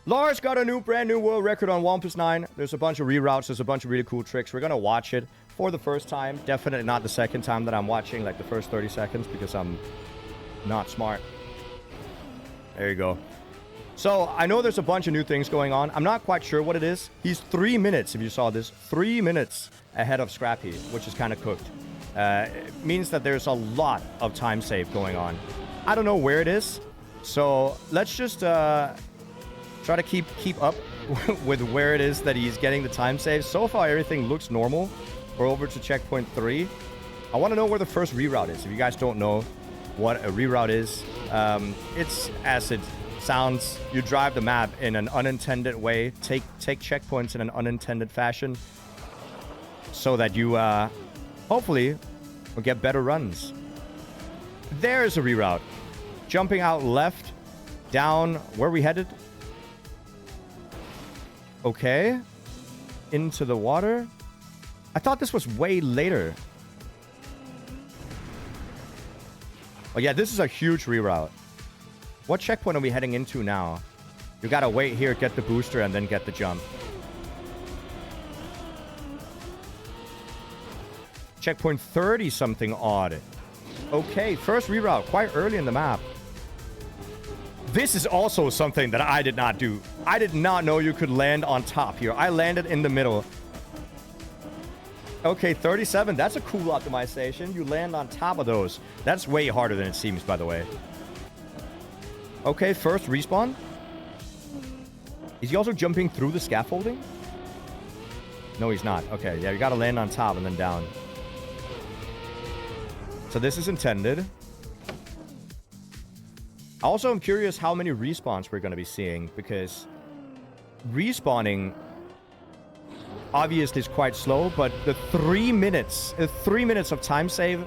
Lars got a brand new world record on Wampus 9. There's a bunch of reroutes. There's a bunch of really cool tricks. We're going to watch it for the first time. Definitely not the second time that I'm watching, like the first 30 seconds, because I'm not smart. There you go. So, I know there's a bunch of new things going on. I'm not quite sure what it is. He's 3 minutes, if you saw this, 3 minutes ahead of Scrappy, which is kind of cooked. It means that there's a lot of time save going on. I don't know where it is. So, let's just try to keep up with where it is that he's getting the time save. So far, everything looks normal. We're over to checkpoint 3. I want to know where the first reroute is. If you guys don't know what a reroute is, it's as it sounds. You drive the map in an unintended way, take checkpoints in an unintended fashion, so that you hopefully will get better runs. There's a reroute. Jumping out left, down, where are we headed? Okay. Into the water. I thought this was way later. Oh yeah, this is a huge reroute. What checkpoint are we heading into now? You gotta wait here, get the booster, and then get the jump. Checkpoint 30 something odd. Okay, first reroute, quite early in the map. This is also something that I did not do. I did not know you could land on top here. I landed in the middle. Okay, 37. That's a cool optimization. You land on top of those. That's way harder than it seems, by the way. Okay, first respawn. Is he also jumping through the scaffolding? No, he's not. Okay, yeah, you gotta land on top and then down. So this is intended. Also, I'm curious how many respawns we're gonna be seeing, because respawning obviously is quite slow, but the 3 minutes of time save,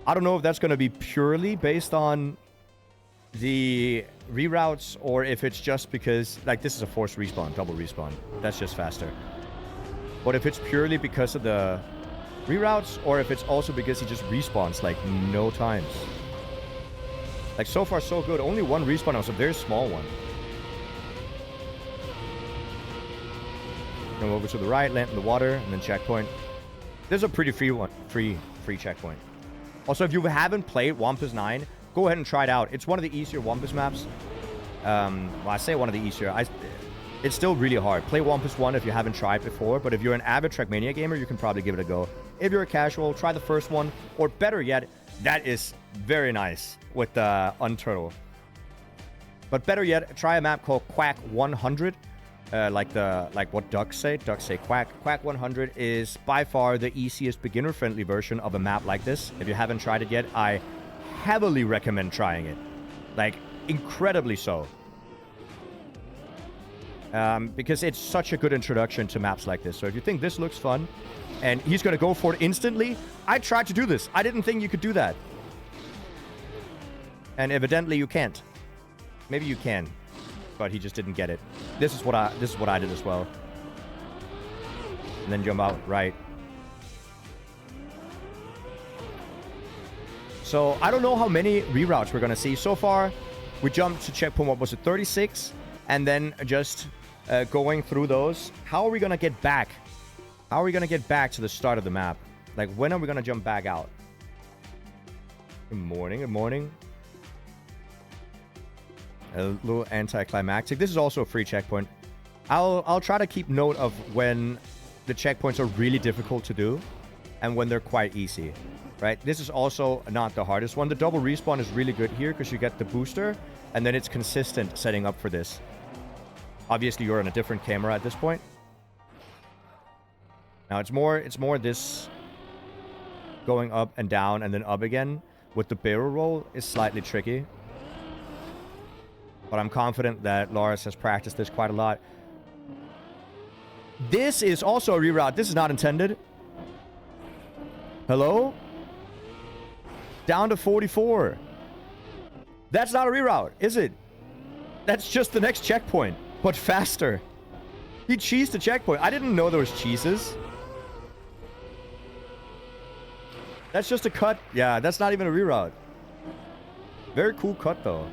I don't know if that's gonna be purely based on the reroutes, or if it's just because, like, this is a forced respawn, double respawn. That's just faster. But if it's purely because of the reroutes, or if it's also because he just respawns, like, no times. Like, so far, so good. Only one respawn. It was a very small one. Go over to the right, land in the water, and then checkpoint. This is a pretty free one. Free checkpoint. Also, if you haven't played Wampus 9, go ahead and try it out. It's one of the easier Wampus maps. Well, I say one of the easier. It's still really hard. Play Wampus 1 if you haven't tried before, but if you're an avid Trackmania gamer, you can probably give it a go. If you're a casual, try the first one, or better yet, that is very nice with the Unturtle. But better yet, try a map called Quack 100. Like what ducks say. Ducks say Quack. Quack 100 is by far the easiest beginner-friendly version of a map like this. If you haven't tried it yet, I heavily recommend trying it. Like, incredibly so. Because it's such a good introduction to maps like this. So if you think this looks fun, and he's going to go for it instantly, I tried to do this. I didn't think you could do that. And evidently you can't. Maybe you can, but he just didn't get it. This is what I did as well. And then jump out right. So I don't know how many reroutes we're gonna see. So far, we jumped to checkpoint, what was it, 36, and then just going through those. How are we gonna get back? How are we gonna get back to the start of the map? Like, when are we gonna jump back out? Good morning. Good morning. A little anticlimactic. This is also a free checkpoint. I'll try to keep note of when the checkpoints are really difficult to do and when they're quite easy, right? This is also not the hardest one. The double respawn is really good here because you get the booster, and then it's consistent setting up for this. Obviously, you're on a different camera at this point. Now, it's more this going up and down and then up again with the barrel roll is slightly tricky. But I'm confident that Lars has practiced this quite a lot. This is also a reroute. This is not intended. Hello? Down to 44. That's not a reroute, is it? That's just the next checkpoint, but faster. He cheesed the checkpoint. I didn't know there was cheeses. That's just a cut. Yeah, that's not even a reroute. Very cool cut, though.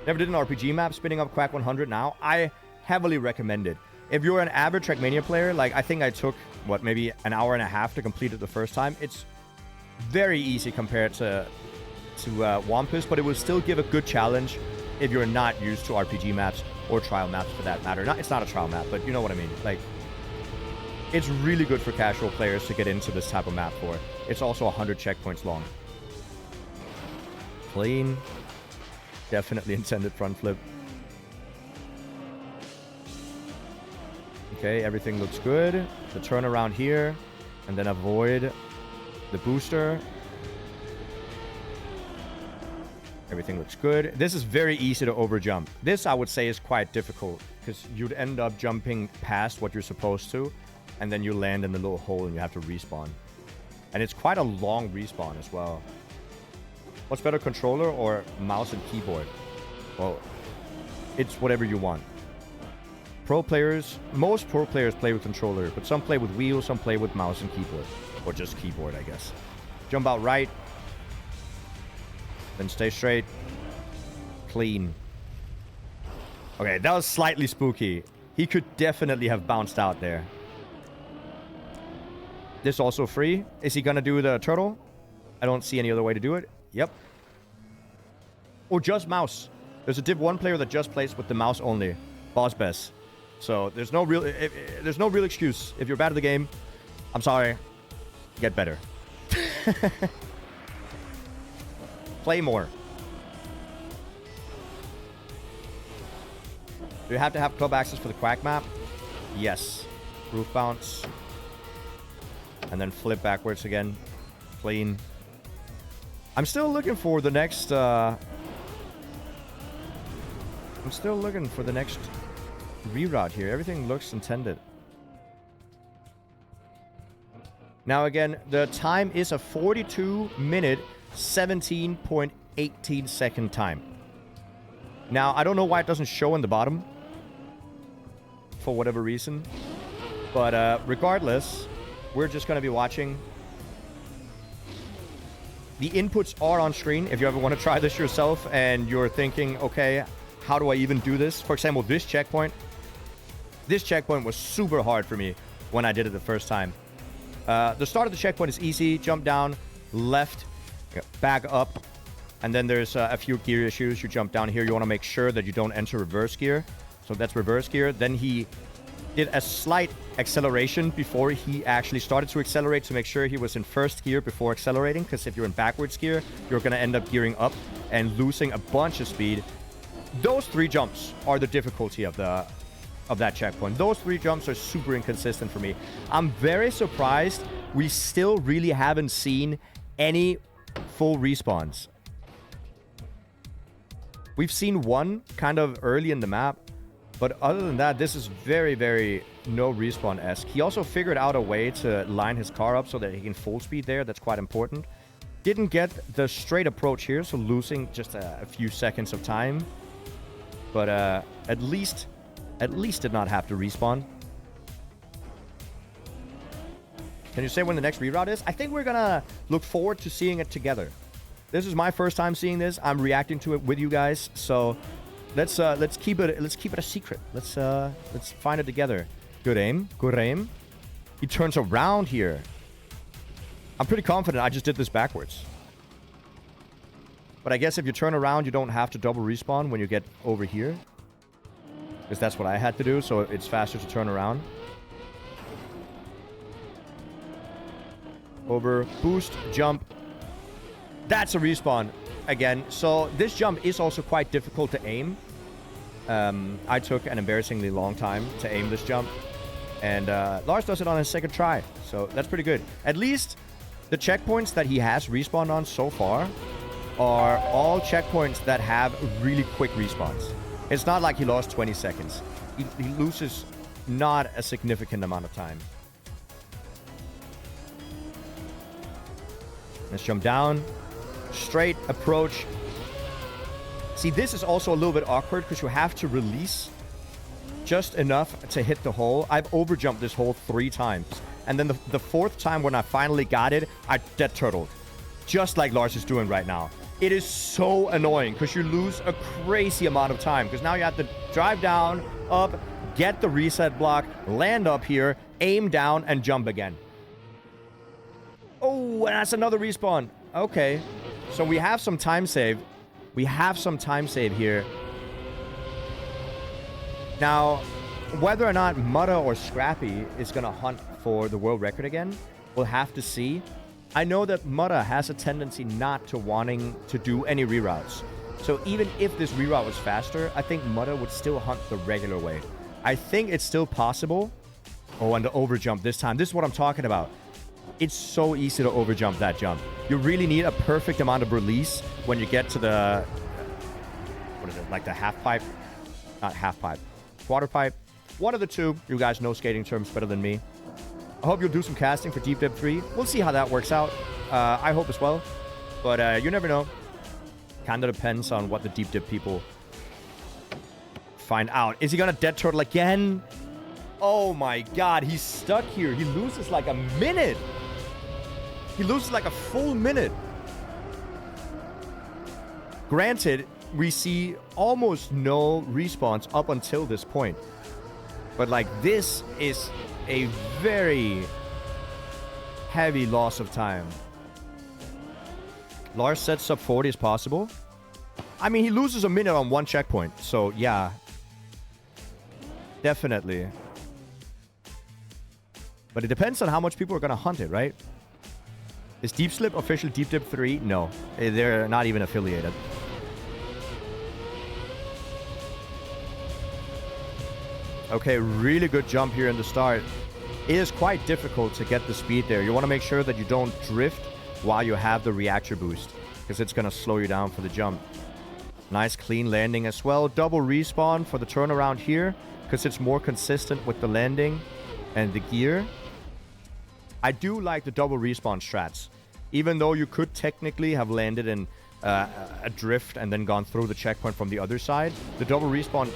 Never did an RPG map, spinning up Quack 100 now. I heavily recommend it. If you're an average Trackmania player, like I think I took, what, maybe an hour and a half to complete it the first time. It's very easy compared to Wampus, but it will still give a good challenge if you're not used to RPG maps or trial maps for that matter. It's not a trial map, but you know what I mean. Like, it's really good for casual players to get into this type of map for. It's also 100 checkpoints long. Clean. Definitely intended front flip. Okay, everything looks good. The turnaround here, and then avoid the booster. Everything looks good. This is very easy to overjump. This, I would say, is quite difficult because you'd end up jumping past what you're supposed to, and then you land in the little hole and you have to respawn. And it's quite a long respawn as well. What's better, controller or mouse and keyboard? Well, it's whatever you want. Pro players, most pro players play with controller, but some play with wheels, some play with mouse and keyboard. Or just keyboard, I guess. Jump out right. Then stay straight. Clean. Okay, that was slightly spooky. He could definitely have bounced out there. This also free. Is he gonna do the turtle? I don't see any other way to do it. Yep. Or just mouse. There's a Div 1 player that just plays with the mouse only. Boss best. So there's no real excuse. If you're bad at the game, I'm sorry. Get better. Play more. Do you have to have club access for the Quack map? Yes. Roof bounce. And then flip backwards again. Clean. I'm still looking for the next... I'm still looking for the next reroute here. Everything looks intended. Now again, the time is a 42-minute, 17.18 second time. Now, I don't know why it doesn't show in the bottom. For whatever reason. But regardless, we're just going to be watching. The inputs are on screen if you ever want to try this yourself and you're thinking, okay, how do I even do this? For example, this checkpoint. This checkpoint was super hard for me when I did it the first time. The start of the checkpoint is easy. Jump down, left, back up. And then there's a few gear issues. You jump down here. You want to make sure that you don't enter reverse gear. So that's reverse gear. Then he did a slight acceleration before he actually started to accelerate to make sure he was in first gear before accelerating. Because if you're in backwards gear, you're going to end up gearing up and losing a bunch of speed. Those three jumps are the difficulty of that checkpoint. Those three jumps are super inconsistent for me. I'm very surprised we still really haven't seen any full respawns. We've seen one kind of early in the map, but other than that, this is very, very no respawn-esque. He also figured out a way to line his car up so that he can full speed there. That's quite important. Didn't get the straight approach here, so losing just a few seconds of time. But at least did not have to respawn. Can you say when the next reroute is? I think we're gonna look forward to seeing it together. This is my first time seeing this. I'm reacting to it with you guys, so let's keep it a secret. Let's find it together. Good aim, good aim. He turns around here. I'm pretty confident I just did this backwards. But I guess if you turn around, you don't have to double respawn when you get over here. Because that's what I had to do, so it's faster to turn around. Over, boost, jump. That's a respawn again. So this jump is also quite difficult to aim. I took an embarrassingly long time to aim this jump. And Lars does it on his second try. So that's pretty good. At least the checkpoints that he has respawned on so far are all checkpoints that have really quick respawns. It's not like he lost 20 seconds. He loses not a significant amount of time. Let's jump down. Straight approach. See, this is also a little bit awkward because you have to release just enough to hit the hole. I've overjumped this hole 3 times. And then the 4th time when I finally got it, I dead turtled. Just like Lars is doing right now. It is so annoying because you lose a crazy amount of time because now you have to drive down, up, get the reset block, land up here, aim down, and jump again. Oh, and that's another respawn. Okay. So we have some time save. We have some time save here. Now, whether or not Mutta or Scrappy is going to hunt for the world record again, we'll have to see. I know that Mutta has a tendency not to wanting to do any reroutes. So even if this reroute was faster, I think Mutta would still hunt the regular way. I think it's still possible. Oh, and the overjump this time. This is what I'm talking about. It's so easy to overjump that jump. You really need a perfect amount of release when you get to the... What is it? Like the half pipe? Not half pipe. Quarter pipe. One of the two. You guys know skating terms better than me. I hope you'll do some casting for Deep Dip 3. We'll see how that works out. I hope as well. But you never know. Kind of depends on what the Deep Dip people find out. Is he going to dead turtle again? Oh my god, he's stuck here. He loses like a minute. He loses like a full minute. Granted, we see almost no respawns up until this point. But like this is a very heavy loss of time. Lars said sub 40 is possible. I mean, he loses a minute on one checkpoint. So yeah, definitely. But it depends on how much people are going to hunt it, right? Is Deep Slip official Deep Dip 3? No. They're not even affiliated. Okay, really good jump here in the start. It is quite difficult to get the speed there. You want to make sure that you don't drift while you have the reactor boost, because it's going to slow you down for the jump. Nice clean landing as well. Double respawn for the turnaround here, because it's more consistent with the landing and the gear. I do like the double respawn strats. Even though you could technically have landed in a drift and then gone through the checkpoint from the other side, the double respawn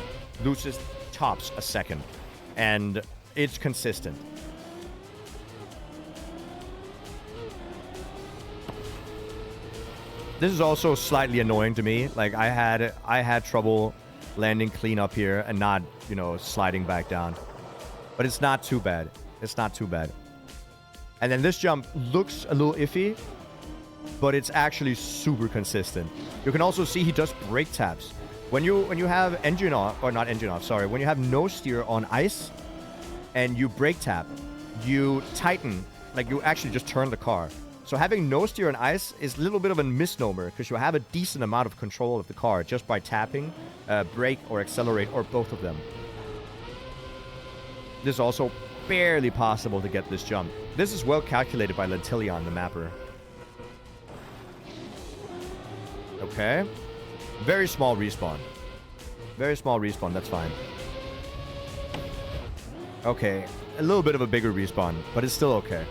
loses tops a second. And it's consistent. This is also slightly annoying to me. Like I had trouble landing clean up here and not, you know, sliding back down. But it's not too bad. It's not too bad. And then this jump looks a little iffy, but it's actually super consistent. You can also see he does brake taps. When you have engine off, or not engine off, sorry, when you have no steer on ice and you brake tap, you tighten, like you actually just turn the car. So having no steer on ice is a little bit of a misnomer because you have a decent amount of control of the car just by tapping, brake or accelerate, or both of them. This is also barely possible to get this jump. This is well calculated by Lentilion, the mapper. Okay. Very small respawn. Very small respawn, that's fine. Okay. A little bit of a bigger respawn, but it's still okay.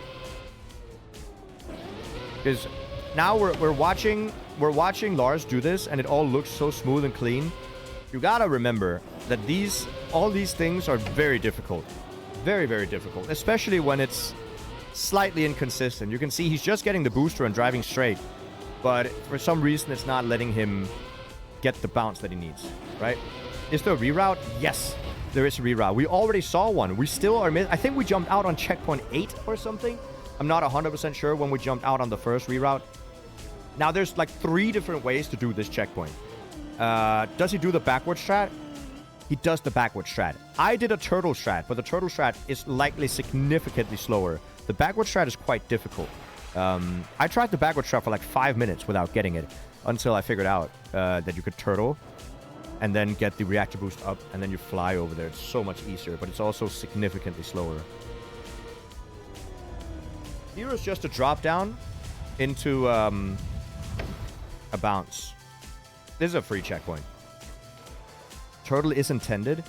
Because now we're watching Lars do this, and it all looks so smooth and clean. You gotta remember that all these things are very difficult. Very, very difficult. Especially when it's slightly inconsistent. You can see he's just getting the booster and driving straight. But for some reason, it's not letting him get the bounce that he needs. Right? Is there a reroute? Yes, there is a reroute. We already saw one. We still are... I think we jumped out on checkpoint 8 or something. I'm not 100% sure when we jumped out on the first reroute. Now, there's like 3 different ways to do this checkpoint. Does he do the backward strat? He does the backward strat. I did a turtle strat, but the turtle strat is likely significantly slower. The backward strat is quite difficult. I tried the backward strat for like 5 minutes without getting it until I figured out that you could turtle and then get the reactor boost up and then you fly over there. It's so much easier, but it's also significantly slower. Here is just a drop down into a bounce. This is a free checkpoint. Turtle is intended.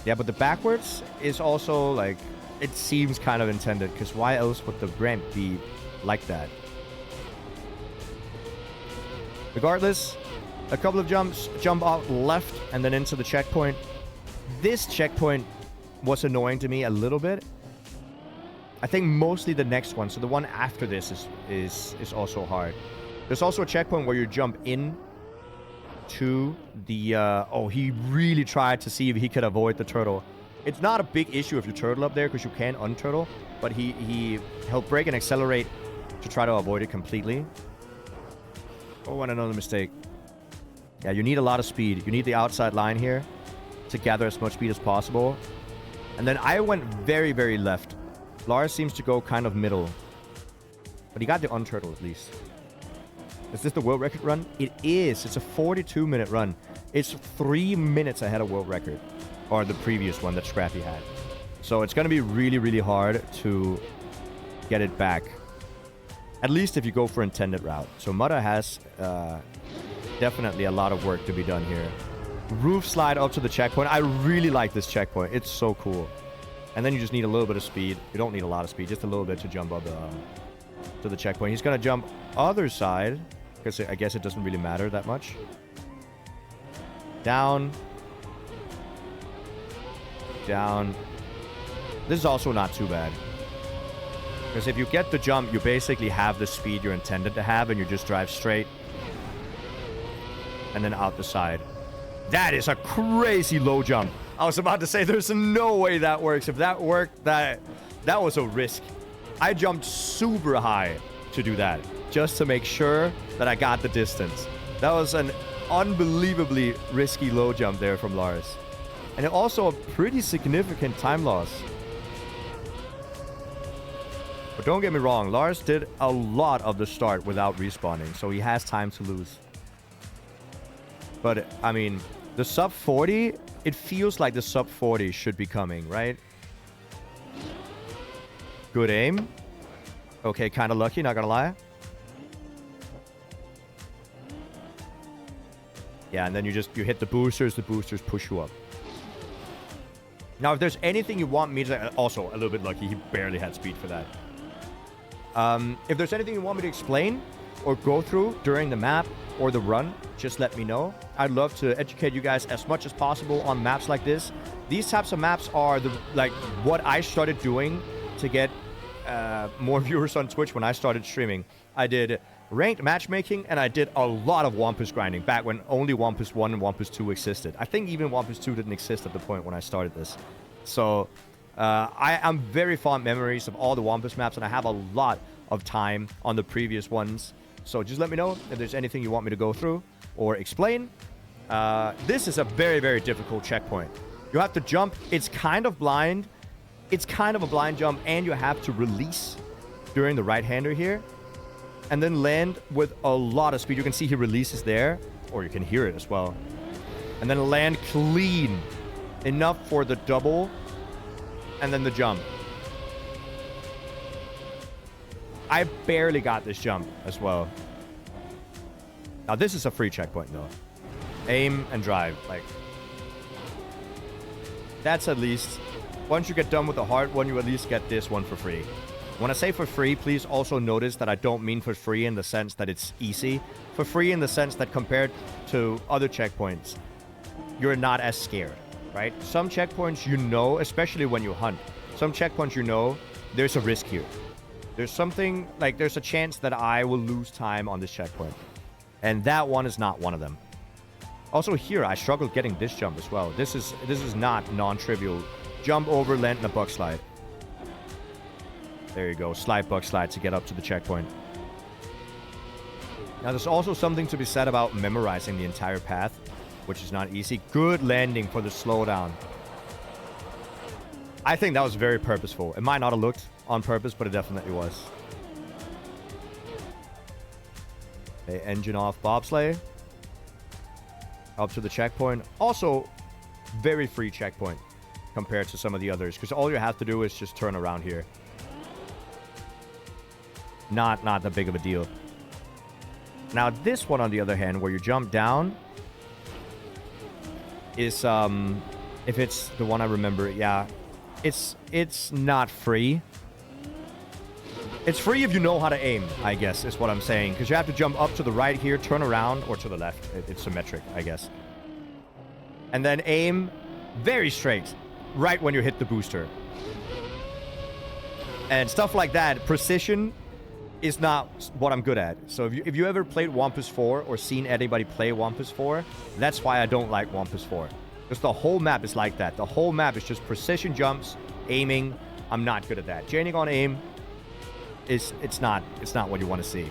Yeah, but the backwards is also like, it seems kind of intended, because why else would the ramp be like that? Regardless, a couple of jumps, jump out left and then into the checkpoint. This checkpoint was annoying to me a little bit. I think mostly the next one, so the one after this is also hard. There's also a checkpoint where you jump in to the... oh, he really tried to see if he could avoid the turtle. It's not a big issue if you turtle up there because you can unturtle, but he'll brake and accelerate to try to avoid it completely. Oh, and another mistake. Yeah, you need a lot of speed. You need the outside line here to gather as much speed as possible. And then I went very, very left. Lars seems to go kind of middle. But he got the unturtle at least. Is this the world record run? It is. It's a 42-minute run. It's 3 minutes ahead of world record. Or the previous one that Scrappy had. So it's going to be really, really hard to get it back. At least if you go for intended route. So Mudda has definitely a lot of work to be done here. Roof slide up to the checkpoint. I really like this checkpoint. It's so cool. And then you just need a little bit of speed. You don't need a lot of speed. Just a little bit to jump up to the checkpoint. He's going to jump other side. Because I guess it doesn't really matter that much. Down. Down. This is also not too bad. Because if you get the jump, you basically have the speed you're intended to have, and you just drive straight. And then out the side. That is a crazy low jump. I was about to say, there's no way that works. If that worked, that was a risk. I jumped super high to do that. Just to make sure that I got the distance. That was an unbelievably risky low jump there from Lars. And also a pretty significant time loss. But don't get me wrong, Lars did a lot of the start without respawning, so he has time to lose. But, I mean, the sub 40, it feels like the sub 40 should be coming, right? Good aim. Okay, kind of lucky, not gonna lie. Yeah, and then you hit the boosters push you up. Now, if there's anything you want me to... Also, a little bit lucky, he barely had speed for that. If there's anything you want me to explain or go through during the map or the run, just let me know. I'd love to educate you guys as much as possible on maps like this. These types of maps are what I started doing to get more viewers on Twitch when I started streaming. I did ranked matchmaking, and I did a lot of Wampus grinding back when only Wampus 1 and Wampus 2 existed. I think even Wampus 2 didn't exist at the point when I started this. So I am very fond memories of all the Wampus maps, and I have a lot of time on the previous ones. So just let me know if there's anything you want me to go through or explain. This is a very, very difficult checkpoint. You have to jump. It's kind of blind. It's kind of a blind jump, and you have to release during the right-hander here. And then land with a lot of speed. You can see he releases there, or you can hear it as well. And then land clean. Enough for the double, and then the jump. I barely got this jump as well. Now, this is a free checkpoint, though. Aim and drive. Like, that's at least... Once you get done with the hard one, you at least get this one for free. When I say for free, please also notice that I don't mean for free in the sense that it's easy. For free in the sense that compared to other checkpoints, you're not as scared, right? Some checkpoints, you know, especially when you hunt, some checkpoints, you know, there's a risk here. There's something, like, there's a chance that I will lose time on this checkpoint. And that one is not one of them. Also here, I struggled getting this jump as well. This is not non-trivial. Jump over, land, and a buck slide. There you go. Slide, buck slide to get up to the checkpoint. Now, there's also something to be said about memorizing the entire path, which is not easy. Good landing for the slowdown. I think that was very purposeful. It might not have looked on purpose, but it definitely was. Okay, engine off bobsleigh. Up to the checkpoint. Also, very free checkpoint compared to some of the others, because all you have to do is just turn around here. Not that big of a deal. Now, this one, on the other hand, where you jump down, is, if it's the one I remember, yeah, it's not free. It's free if you know how to aim, I guess, is what I'm saying. Because you have to jump up to the right here, turn around, or to the left. It's symmetric, I guess. And then aim very straight, right when you hit the booster. And stuff like that, precision is not what I'm good at. So if you ever played Wampus 4 or seen anybody play Wampus 4, that's why I don't like Wampus 4. Because the whole map is like that. The whole map is just precision jumps, aiming. I'm not good at that. Jnic on aim it's not what you want to see.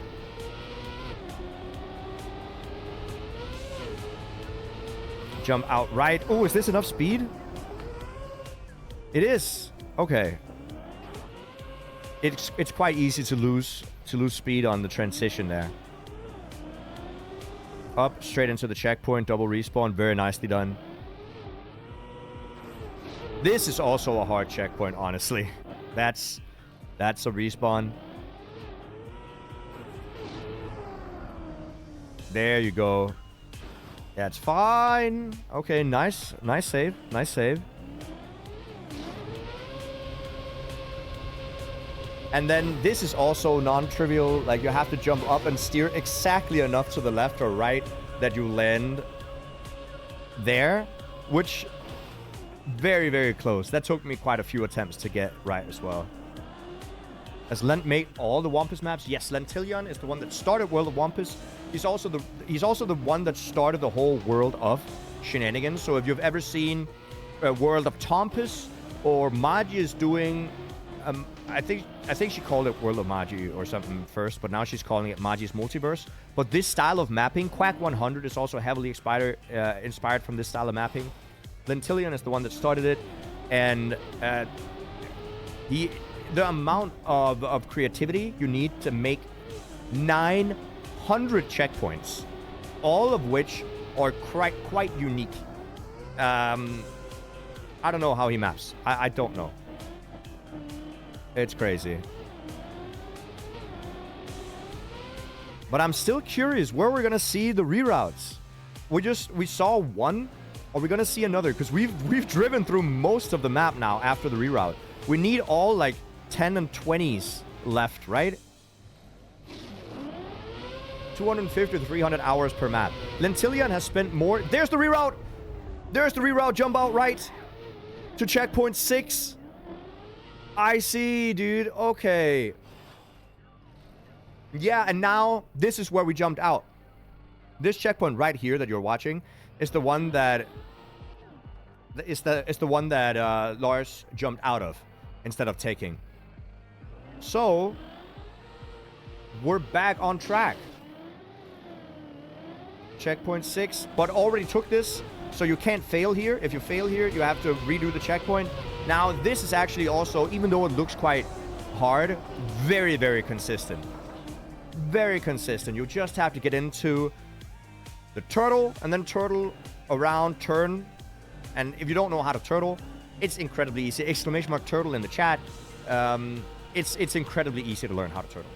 Jump out right. Oh, is this enough speed? It is. Okay. It's quite easy to lose speed on the transition there. Up, straight into the checkpoint, double respawn, very nicely done. This is also a hard checkpoint, honestly. That's a respawn. There you go. That's fine. Okay, nice save, nice save. And then this is also non-trivial. Like, you have to jump up and steer exactly enough to the left or right that you land there, which very, very close. That took me quite a few attempts to get right as well. Has Lent made all the Wampus maps? Yes, Lentilion is the one that started World of Wampus. He's also the one that started the whole world of shenanigans. So if you've ever seen a World of Tompus, or Magi is doing I think she called it World of Magi or something first, but now she's calling it Magi's Multiverse. But this style of mapping, Quack 100 is also heavily inspired from this style of mapping. Lentilion is the one that started it, and the amount of creativity you need to make 900 checkpoints, all of which are quite unique. I don't know how he maps. I don't know. It's crazy. But I'm still curious where we're gonna see the reroutes. We saw one. Are we gonna see another? Because we've driven through most of the map now after the reroute. We need all like 10 and 20s left, right? 250 to 300 hours per map. Lentilion has spent more. There's the reroute. There's the reroute. Jump out right to checkpoint 6. I see, dude. Okay. Yeah, and now this is where we jumped out. This checkpoint right here that you're watching is the one that Lars jumped out of instead of taking. So we're back on track. Checkpoint 6, but already took this, so you can't fail here. If you fail here, you have to redo the checkpoint. Now, this is actually also, even though it looks quite hard, very, very consistent. Very consistent. You just have to get into the turtle, and then turtle around, turn. And if you don't know how to turtle, it's incredibly easy. Exclamation mark turtle in the chat. It's incredibly easy to learn how to turtle.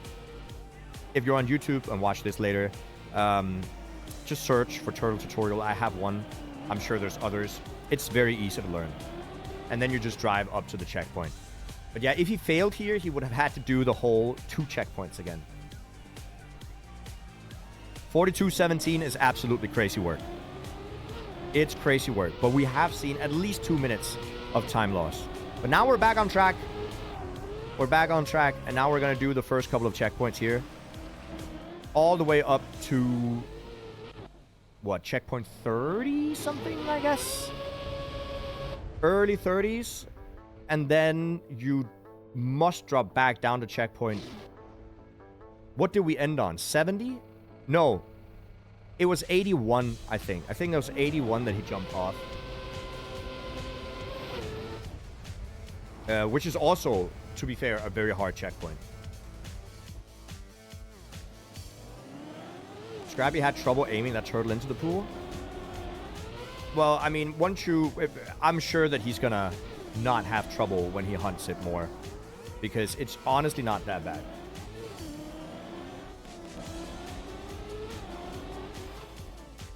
If you're on YouTube and watch this later, just search for turtle tutorial. I have one. I'm sure there's others. It's very easy to learn. And then you just drive up to the checkpoint. But yeah, if he failed here, he would have had to do the whole 2 checkpoints again. 42:17 is absolutely crazy work. It's crazy work. But we have seen at least 2 minutes of time loss. But now we're back on track. We're back on track. And now we're going to do the first couple of checkpoints here. All the way up to... what, checkpoint 30 something, I guess? Early 30s. And then you must drop back down to checkpoint. What did we end on? 70? No. It was 81, I think. I think it was 81 that he jumped off. Which is also, to be fair, a very hard checkpoint. Scrappy had trouble aiming that turtle into the pool. Well, I mean, I'm sure that he's gonna not have trouble when he hunts it more, because it's honestly not that bad.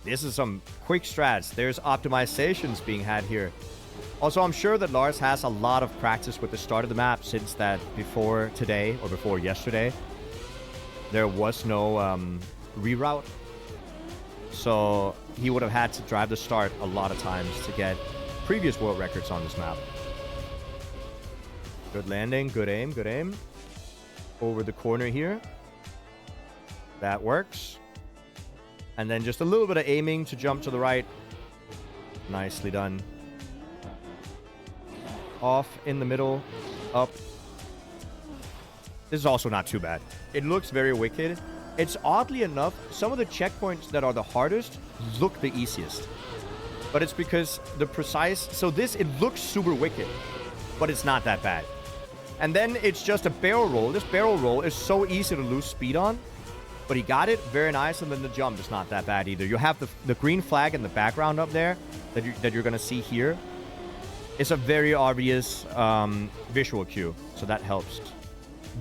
This is some quick strats. There's optimizations being had here. Also, I'm sure that Lars has a lot of practice with the start of the map, since that before today, or before yesterday, there was no reroute. So he would have had to drive the start a lot of times to get previous world records on this map. Good landing, good aim, good aim. Over the corner here. That works. And then just a little bit of aiming to jump to the right. Nicely done. Off in the middle. Up. This is also not too bad. It looks very wicked. It's oddly enough, some of the checkpoints that are the hardest look the easiest. But it's because the precise... So this, it looks super wicked. But it's not that bad. And then it's just a barrel roll. This barrel roll is so easy to lose speed on. But he got it. Very nice. And then the jump is not that bad either. You have the green flag in the background up there that you're going to see here. It's a very obvious visual cue. So that helps.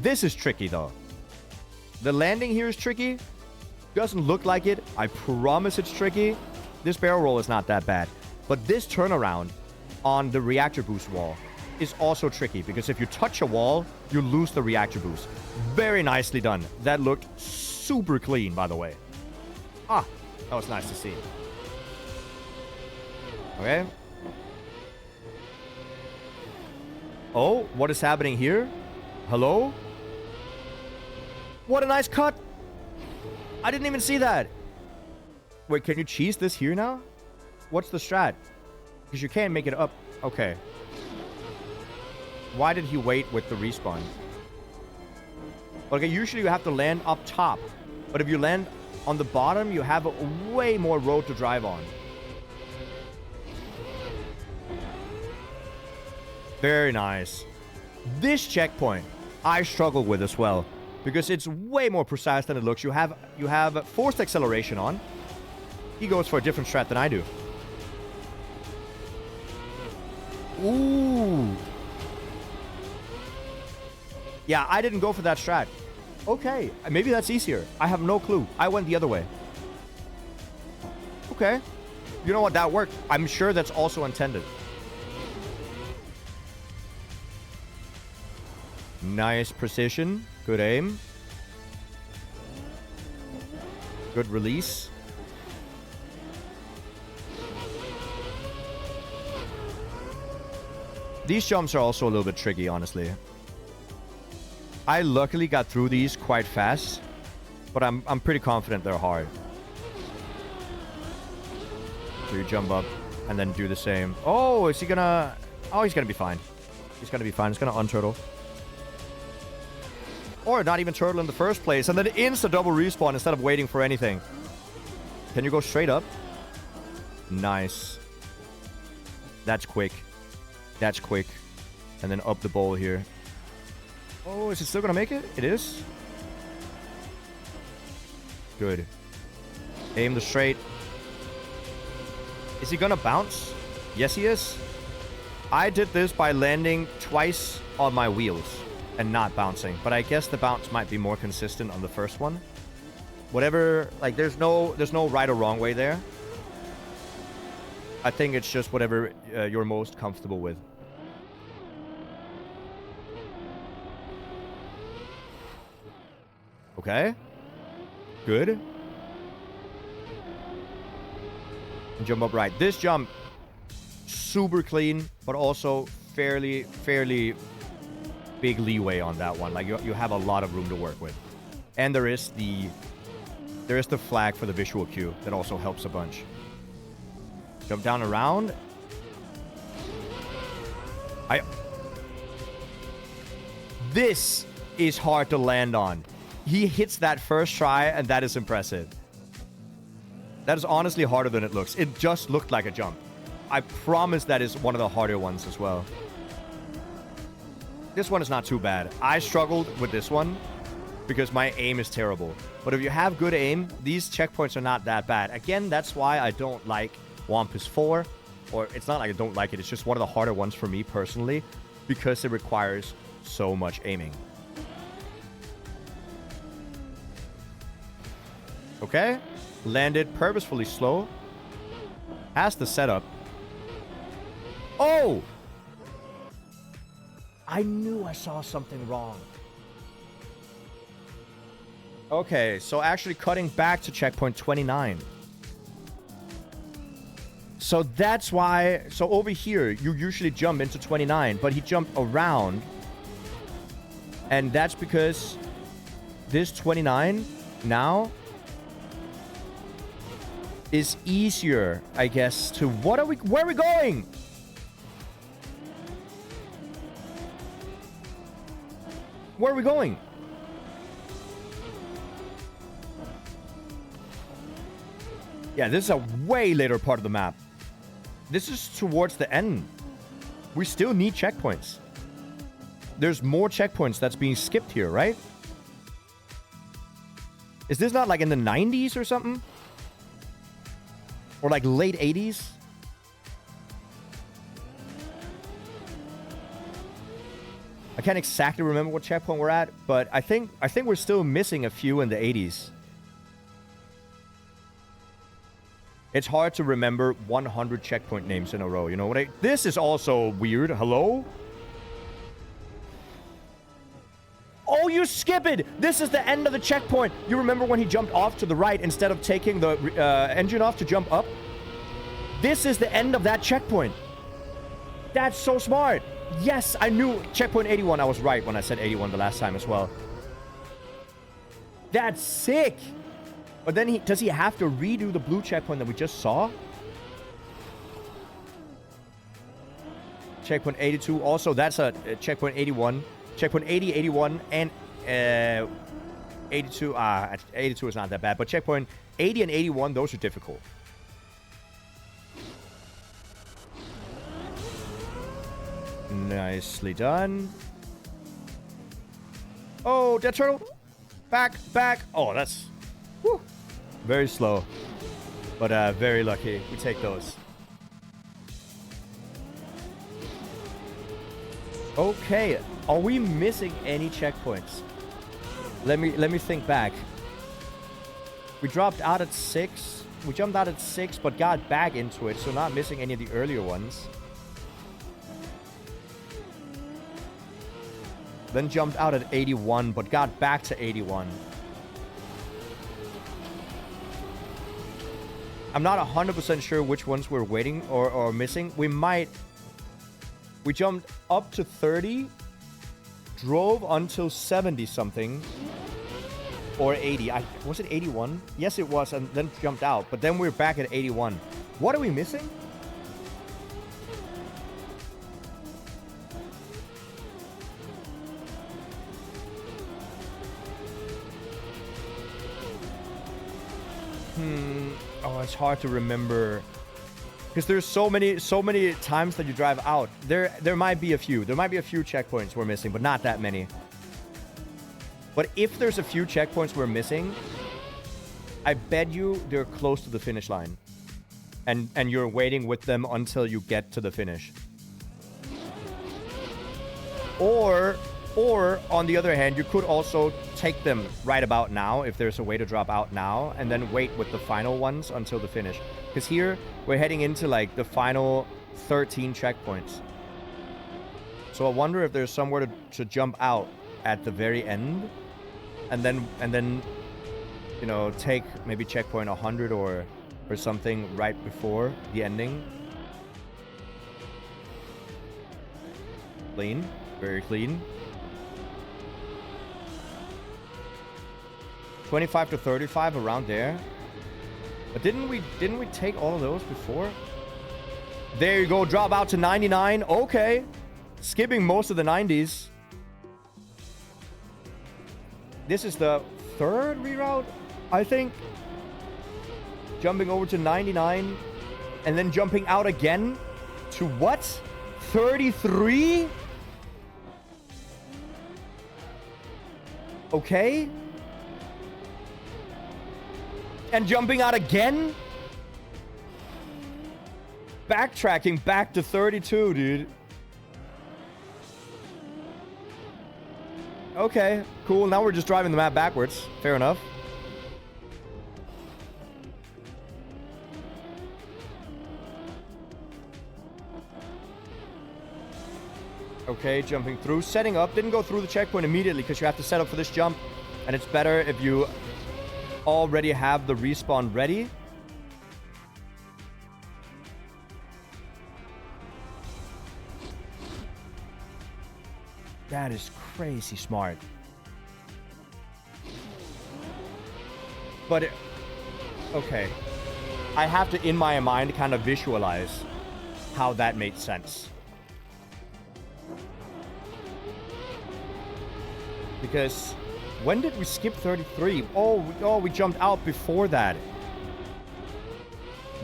This is tricky, though. The landing here is tricky. Doesn't look like it. I promise it's tricky. This barrel roll is not that bad. But this turnaround on the reactor boost wall is also tricky. Because if you touch a wall, you lose the reactor boost. Very nicely done. That looked super clean, by the way. Ah, that was nice to see. Okay. Oh, what is happening here? Hello? What a nice cut. I didn't even see that. Wait, can you cheese this here now? What's the strat? Because you can't make it up. Okay. Why did he wait with the respawn? Okay, usually you have to land up top. But if you land on the bottom, you have a way more road to drive on. Very nice. This checkpoint, I struggle with as well. Because it's way more precise than it looks. You have forced acceleration on. He goes for a different strat than I do. Ooh. Yeah, I didn't go for that strat. Okay, maybe that's easier. I have no clue. I went the other way. Okay. You know what? That worked. I'm sure that's also intended. Nice precision. Good aim. Good release. These jumps are also a little bit tricky, honestly. I luckily got through these quite fast, but I'm pretty confident they're hard. So you jump up and then do the same. Oh, is he gonna... Oh, he's gonna be fine. He's gonna be fine. He's gonna unturtle. Or not even turtle in the first place, and then insta double respawn instead of waiting for anything. Can you go straight up? Nice. That's quick. That's quick. And then up the bowl here. Oh, is it still gonna make it? It is. Good. Aim the straight. Is he gonna bounce? Yes, he is. I did this by landing twice on my wheels and not bouncing. But I guess the bounce might be more consistent on the first one. Whatever, like there's no right or wrong way there. I think it's just whatever you're most comfortable with. Okay. Good. Jump up right. This jump, super clean, but also fairly big leeway on that one. Like you have a lot of room to work with. And there is the flag for the visual cue that also helps a bunch. Jump down around. This is hard to land on. He hits that first try, and that is impressive. That is honestly harder than it looks. It just looked like a jump. I promise that is one of the harder ones as well. This one is not too bad. I struggled with this one because my aim is terrible. But if you have good aim, these checkpoints are not that bad. Again, that's why I don't like Wampus 4. Or it's not like I don't like it. It's just one of the harder ones for me personally because it requires so much aiming. Okay. Landed purposefully slow. Has the setup. Oh! I knew I saw something wrong. Okay, so actually cutting back to checkpoint 29. So that's why... So over here, you usually jump into 29, but he jumped around. And that's because this 29 now is easier, I guess, to... Where are we going? Where are we going? Yeah, this is a way later part of the map. This is towards the end. We still need checkpoints. There's more checkpoints that's being skipped here, right? Is this not like in the 90s or something? Or like late 80s? I can't exactly remember what checkpoint we're at, but I think we're still missing a few in the 80s. It's hard to remember 100 checkpoint names in a row. You know what? This is also weird. Hello? Oh, you skip it! This is the end of the checkpoint. You remember when he jumped off to the right instead of taking the engine off to jump up? This is the end of that checkpoint. That's so smart. Yes, I knew checkpoint 81. I was right when I said 81 the last time as well. That's sick. But then does he have to redo the blue checkpoint that we just saw? Checkpoint 82. Also, that's a checkpoint 81. Checkpoint 80, 81, and 82. 82 is not that bad. But checkpoint 80 and 81, those are difficult. Nicely done. Oh, dead turtle. Back. Oh, that's... Whew. Very slow. But very lucky. We take those. Okay. Are we missing any checkpoints? Let me think back. We dropped out at 6. We jumped out at 6, but got back into it, so not missing any of the earlier ones. Then jumped out at 81, but got back to 81. I'm not 100% sure which ones we're waiting or missing. We jumped up to 30, drove until 70 something, or 80. Was it 81? Yes, it was, and then jumped out. But then we're back at 81. What are we missing? Oh, it's hard to remember. Because there's so many times that you drive out. There might be a few. There might be a few checkpoints we're missing, but not that many. But if there's a few checkpoints we're missing, I bet you they're close to the finish line. And you're waiting with them until you get to the finish. Or on the other hand, you could also take them right about now if there's a way to drop out now, and then wait with the final ones until the finish. Because here we're heading into like the final 13 checkpoints. So I wonder if there's somewhere to jump out at the very end, and then you know, take maybe checkpoint 100 or something right before the ending. Clean, very clean. 25 to 35, around there. But didn't we take all of those before? There you go, drop out to 99. Okay. Skipping most of the 90s. This is the third reroute, I think. Jumping over to 99 and then jumping out again to what? 33? Okay. And jumping out again? Backtracking back to 32, dude. Okay, cool. Now we're just driving the map backwards. Fair enough. Okay, jumping through. Setting up. Didn't go through the checkpoint immediately because you have to set up for this jump. And it's better if you already have the respawn ready. That is crazy smart. But, okay. I have to, in my mind, kind of visualize how that made sense. Because when did we skip 33? Oh, we jumped out before that.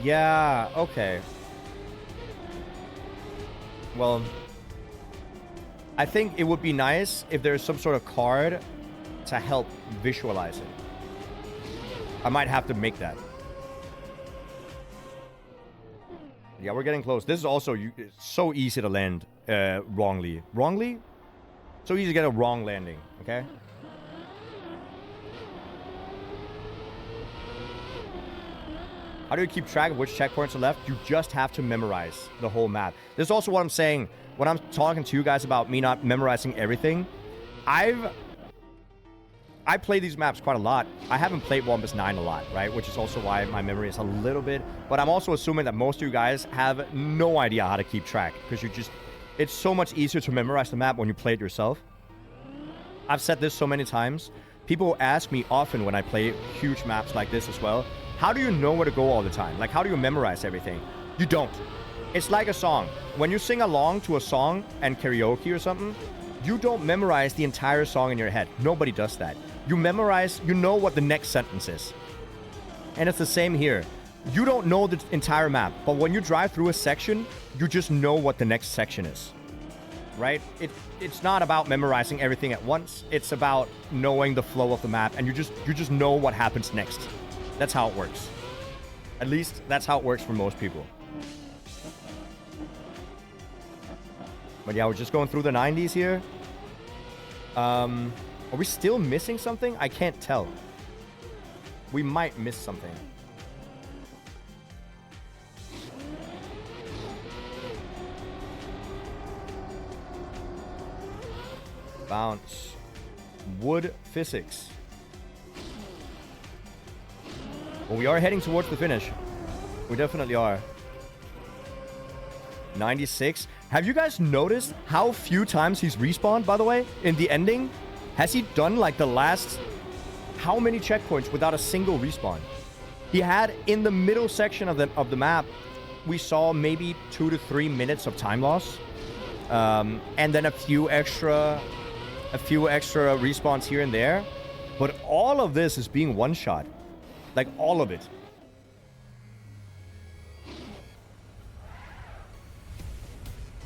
Yeah, okay. Well, I think it would be nice if there's some sort of card to help visualize it. I might have to make that. Yeah, we're getting close. This is also it's so easy to land wrongly. Wrongly? So easy to get a wrong landing, okay? How do you keep track of which checkpoints are left? You just have to memorize the whole map. This is also what I'm saying when I'm talking to you guys about me not memorizing everything. I play these maps quite a lot. I haven't played Wampus 9 a lot, right? Which is also why my memory is a little bit. But I'm also assuming that most of you guys have no idea how to keep track. Because it's so much easier to memorize the map when you play it yourself. I've said this so many times. People ask me often when I play huge maps like this as well, how do you know where to go all the time? Like, how do you memorize everything? You don't. It's like a song. When you sing along to a song and karaoke or something, you don't memorize the entire song in your head. Nobody does that. You memorize, you know what the next sentence is. And it's the same here. You don't know the entire map, but when you drive through a section, you just know what the next section is. Right? It's not about memorizing everything at once. It's about knowing the flow of the map, and you just know what happens next. That's how it works. At least that's how it works for most people. But yeah, we're just going through the 90s here. Are we still missing something? I can't tell. We might miss something. Bounce. Wood physics. Well, we are heading towards the finish. We definitely are. 96. Have you guys noticed how few times he's respawned, by the way, in the ending? Has he done like the last... How many checkpoints without a single respawn? He had, in the middle section of the map, we saw maybe 2 to 3 minutes of time loss. And then a few extra respawns here and there. But all of this is being one-shot. Like, all of it.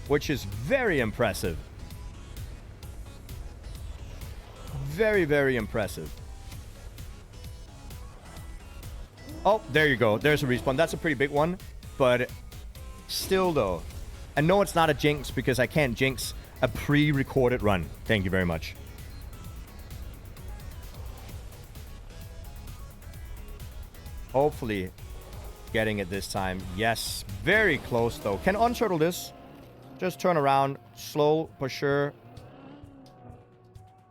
Which is very impressive. Very, very impressive. Oh, there you go. There's a respawn. That's a pretty big one. But still, though. And no, it's not a jinx because I can't jinx a pre-recorded run. Thank you very much. Hopefully getting it this time. Yes, very close though. Can unturtle this. Just turn around. Slow, for sure.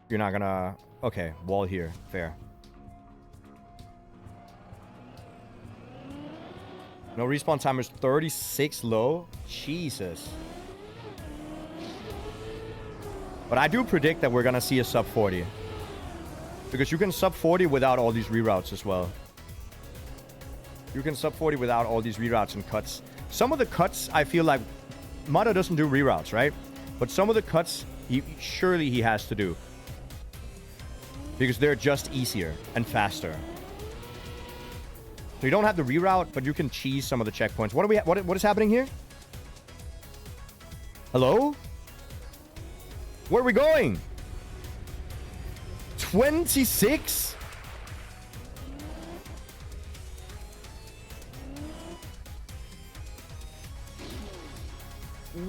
You're not gonna... Okay, wall here. Fair. No respawn timer is 36 low. Jesus. But I do predict that we're gonna see a sub 40. Because you can sub 40 without all these reroutes as well. You can sub 40 without all these reroutes and cuts. Some of the cuts, I feel like... Mudda doesn't do reroutes, right? But some of the cuts, surely he has to do. Because they're just easier and faster. So you don't have the reroute, but you can cheese some of the checkpoints. What is happening here? Hello? Where are we going? 26?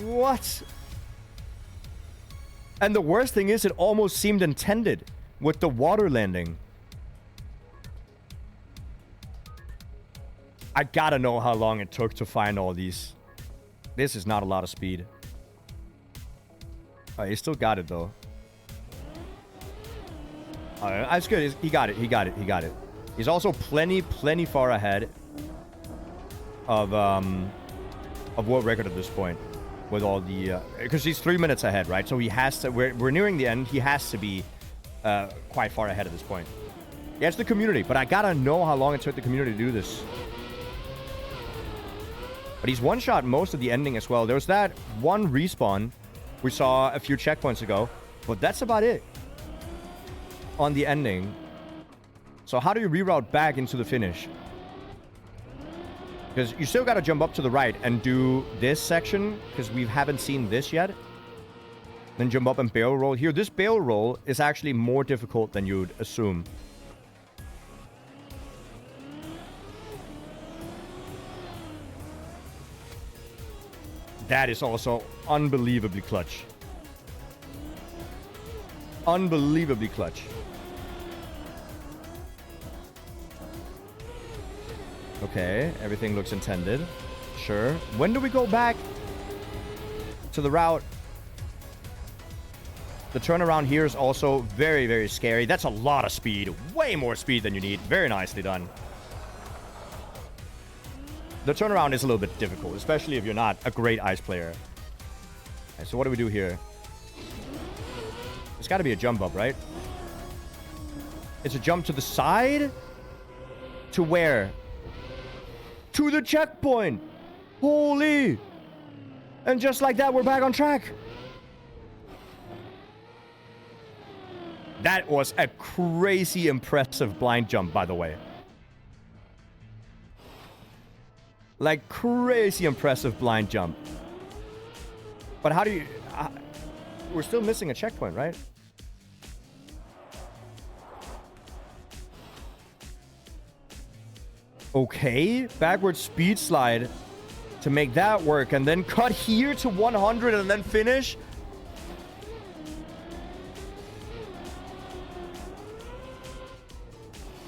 What? And the worst thing is, it almost seemed intended with the water landing. I gotta know how long it took to find all these. This is not a lot of speed. He still got it, though. That's good. He got it. He got it. He got it. He's also plenty far ahead of world record at this point. With all the... Because he's 3 minutes ahead, right? So he has to... We're nearing the end. He has to be quite far ahead at this point. Yeah, it's the community, but I gotta know how long it took the community to do this. But he's one-shot most of the ending as well. There was that one respawn we saw a few checkpoints ago, but that's about it on the ending. So how do you reroute back into the finish? Because you still got to jump up to the right and do this section, because we haven't seen this yet. Then jump up and barrel roll. Here, this barrel roll is actually more difficult than you'd assume. That is also unbelievably clutch. Unbelievably clutch. Okay, everything looks intended. Sure. When do we go back to the route? The turnaround here is also very, very scary. That's a lot of speed. Way more speed than you need. Very nicely done. The turnaround is a little bit difficult, especially if you're not a great ice player. Okay, so what do we do here? There's got to be a jump up, right? It's a jump to the side? To where? To the checkpoint! Holy! And just like that, we're back on track. That was a crazy impressive blind jump, by the way. Like, crazy impressive blind jump. But how do you... we're still missing a checkpoint, right? Okay. Backward speed slide to make that work. And then cut here to 100 and then finish.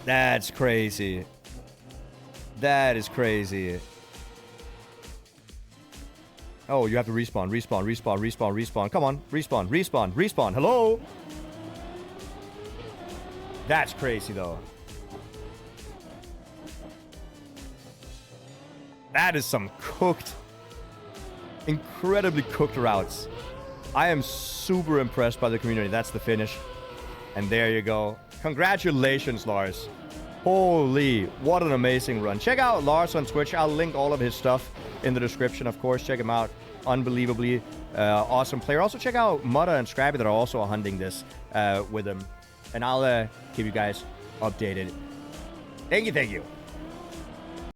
That's crazy. That is crazy. Oh, you have to respawn, respawn, respawn, respawn, respawn. Come on, respawn, respawn, respawn. Hello? That's crazy, though. That is some cooked, incredibly cooked routes. I am super impressed by the community. That's the finish. And there you go. Congratulations, Lars. Holy, what an amazing run. Check out Lars on Twitch. I'll link all of his stuff in the description, of course. Check him out. Unbelievably awesome player. Also, check out Mutta and Scrappy that are also hunting this with him. And I'll keep you guys updated. Thank you, thank you.